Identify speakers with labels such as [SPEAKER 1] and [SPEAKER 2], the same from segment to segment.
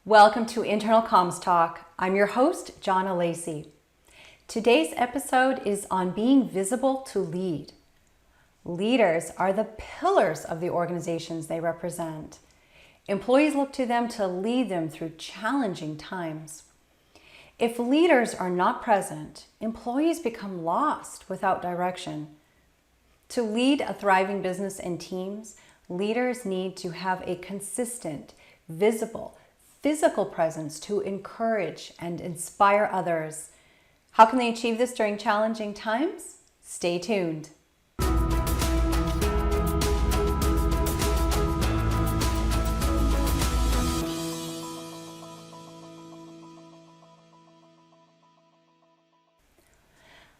[SPEAKER 1] Welcome to Internal Comms Talk. I'm your host, Jonna Lacey. Today's episode is on being visible to lead. Leaders are the pillars of the organizations they represent. Employees look to them to lead them through challenging times. If leaders are not present, employees become lost without direction. To lead a thriving business and teams, leaders need to have a consistent, visible, physical presence to encourage and inspire others. How can they achieve this during challenging times? Stay tuned.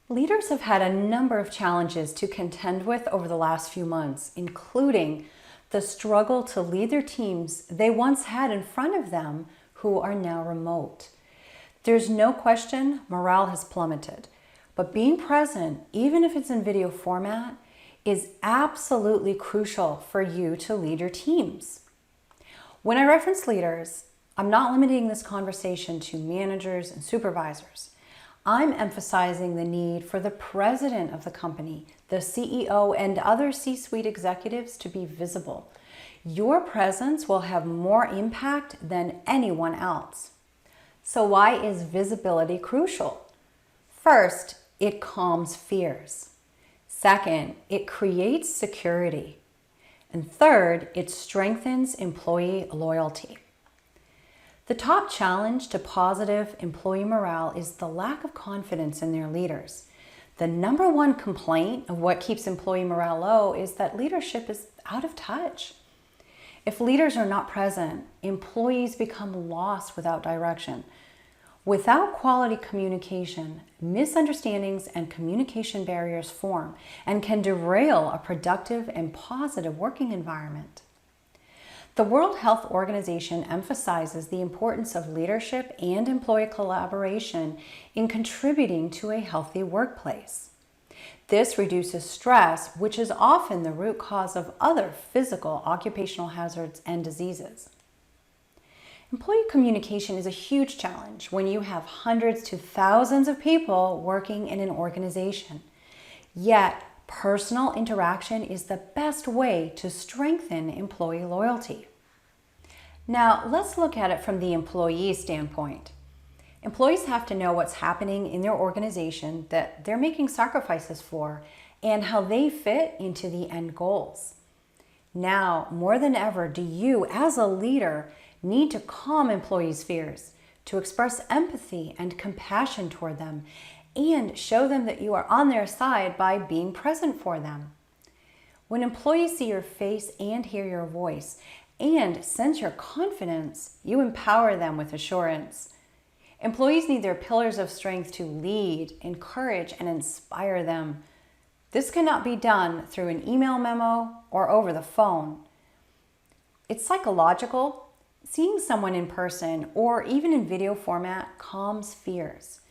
[SPEAKER 1] Leaders have had a number of challenges to contend with over the last few months, including the struggle to lead their teams they once had in front of them who are now remote. There's no question morale has plummeted, but being present, even if it's in video format, is absolutely crucial for you to lead your teams. When I reference leaders, I'm not limiting this conversation to managers and supervisors. I'm emphasizing the need for the president of the company, the CEO, and other C-suite executives to be visible. Your presence will have more impact than anyone else. So why is visibility crucial? First, it calms fears. Second, it creates security. And third, it strengthens employee loyalty. The top challenge to positive employee morale is the lack of confidence in their leaders. The number one complaint of what keeps employee morale low is that leadership is out of touch. If leaders are not present, employees become lost without direction. Without quality communication, misunderstandings and communication barriers form and can derail a productive and positive working environment. The World Health Organization emphasizes the importance of leadership and employee collaboration in contributing to a healthy workplace. This reduces stress, which is often the root cause of other physical occupational hazards and diseases. Employee communication is a huge challenge when you have hundreds to thousands of people working in an organization. Yet, personal interaction is the best way to strengthen employee loyalty. Now, let's look at it from the employee standpoint. Employees have to know what's happening in their organization that they're making sacrifices for and how they fit into the end goals. Now, more than ever, do you, as a leader, need to calm employees' fears, to express empathy and compassion toward them, and show them that you are on their side by being present for them. When employees see your face and hear your voice and sense your confidence, you empower them with assurance. Employees need their pillars of strength to lead, encourage, and inspire them. This cannot be done through an email memo or over the phone. It's psychological. Seeing someone in person or even in video format calms fears.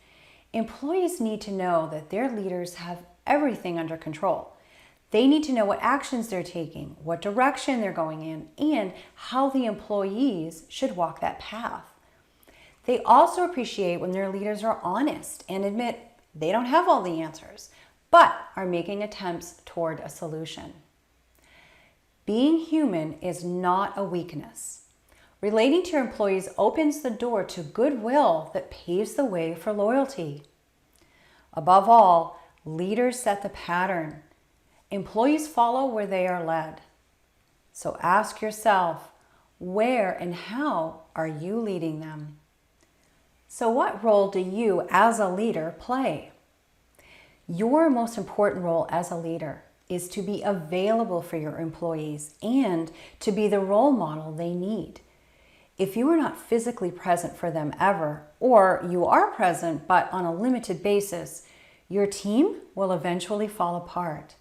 [SPEAKER 1] Employees need to know that their leaders have everything under control. They need to know what actions they're taking, what direction they're going in, and how the employees should walk that path. They also appreciate when their leaders are honest and admit they don't have all the answers, but are making attempts toward a solution. Being human is not a weakness. Relating to your employees opens the door to goodwill that paves the way for loyalty. Above all, leaders set the pattern. Employees follow where they are led. So ask yourself, where and how are you leading them? So what role do you as a leader play? Your most important role as a leader is to be available for your employees and to be the role model they need. If you are not physically present for them ever, or you are present but on a limited basis, your team will eventually fall apart.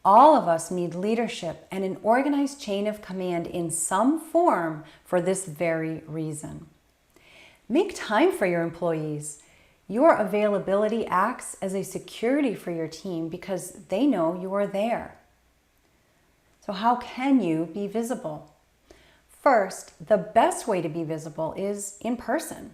[SPEAKER 1] All of us need leadership and an organized chain of command in some form for this very reason. Make time for your employees. Your availability acts as a security for your team because they know you are there. So how can you be visible? First, the best way to be visible is in person.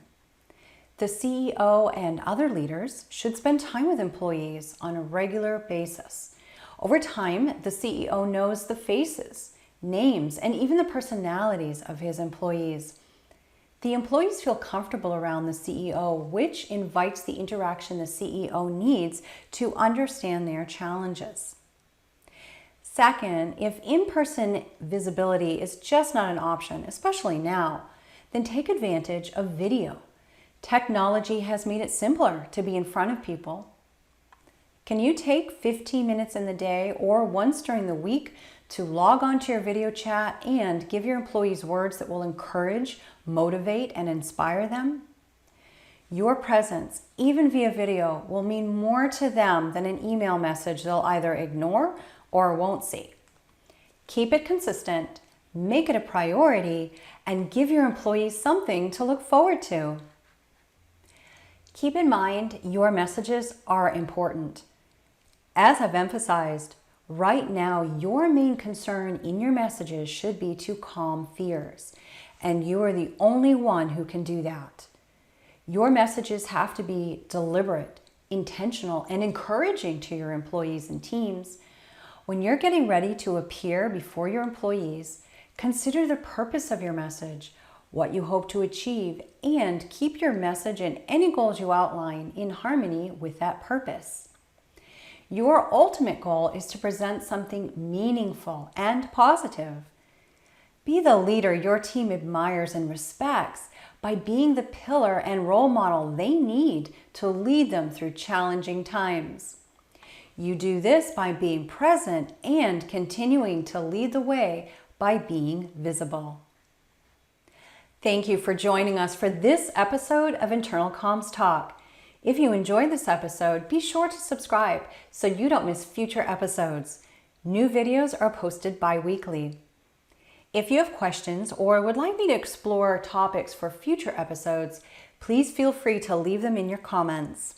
[SPEAKER 1] The CEO and other leaders should spend time with employees on a regular basis. Over time, the CEO knows the faces, names, and even the personalities of his employees. The employees feel comfortable around the CEO, which invites the interaction the CEO needs to understand their challenges. Second, if in-person visibility is just not an option, especially now, then take advantage of video. Technology has made it simpler to be in front of people. Can you take 15 minutes in the day or once during the week to log onto your video chat and give your employees words that will encourage, motivate, and inspire them? Your presence, even via video, will mean more to them than an email message they'll either ignore or won't see. Keep it consistent, make it a priority, and give your employees something to look forward to. Keep in mind, your messages are important. As I've emphasized, right now, your main concern in your messages should be to calm fears, and you are the only one who can do that. Your messages have to be deliberate, intentional, and encouraging to your employees and teams. When you're getting ready to appear before your employees, consider the purpose of your message, what you hope to achieve, and keep your message and any goals you outline in harmony with that purpose. Your ultimate goal is to present something meaningful and positive. Be the leader your team admires and respects by being the pillar and role model they need to lead them through challenging times. You do this by being present and continuing to lead the way by being visible. Thank you for joining us for this episode of Internal Comms Talk. If you enjoyed this episode, be sure to subscribe so you don't miss future episodes. New videos are posted bi-weekly. If you have questions or would like me to explore topics for future episodes, please feel free to leave them in your comments.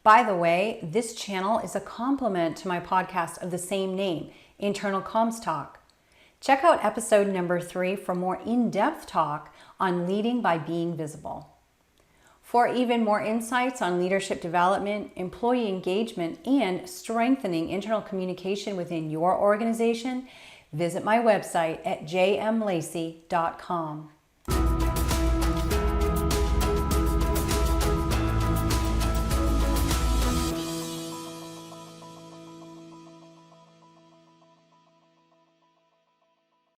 [SPEAKER 1] By the way, this channel is a complement to my podcast of the same name, Internal Comms Talk. Check out episode number 3 for more in-depth talk on leading by being visible. For even more insights on leadership development, employee engagement, and strengthening internal communication within your organization, visit my website at jmlacey.com.